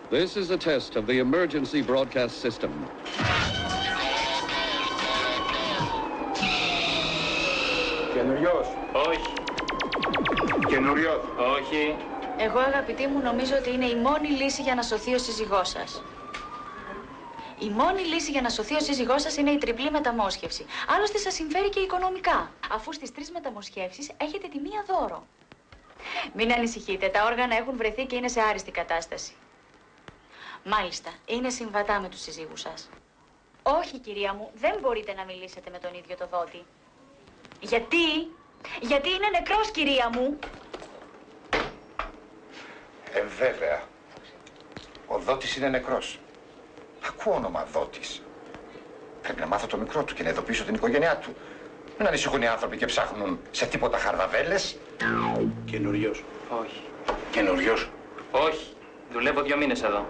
This is a test of the emergency broadcast system. Καινουριός. Όχι. Καινουριός. Όχι. Εγώ, αγαπητοί μου, νομίζω ότι είναι η μόνη λύση για να σωθεί ο σύζυγός σας. Η μόνη λύση για να σωθεί ο σύζυγός σας είναι η τριπλή μεταμόσχευση. Άλλωστε σας συμφέρει και οικονομικά, αφού στις 3 μεταμοσχεύσεις έχετε τη μία δώρο. Μην ανησυχείτε, τα όργανα έχουν βρεθεί και είναι σε άριστη κατάσταση. Μάλιστα, είναι συμβατά με τους συζύγους σας. Όχι, κυρία μου, δεν μπορείτε να μιλήσετε με τον ίδιο το δότη. Γιατί είναι νεκρός, κυρία μου. Βέβαια. Ο Δότης είναι νεκρός. Ακούω όνομα Δότης. Πρέπει να μάθω το μικρό του και να ειδοποιήσω την οικογένειά του. Μην ανησυχούν οι άνθρωποι και ψάχνουν σε τίποτα χαρδαβέλες. Καινούριος. Όχι. Καινούριος. Όχι. Δουλεύω 2 μήνες εδώ.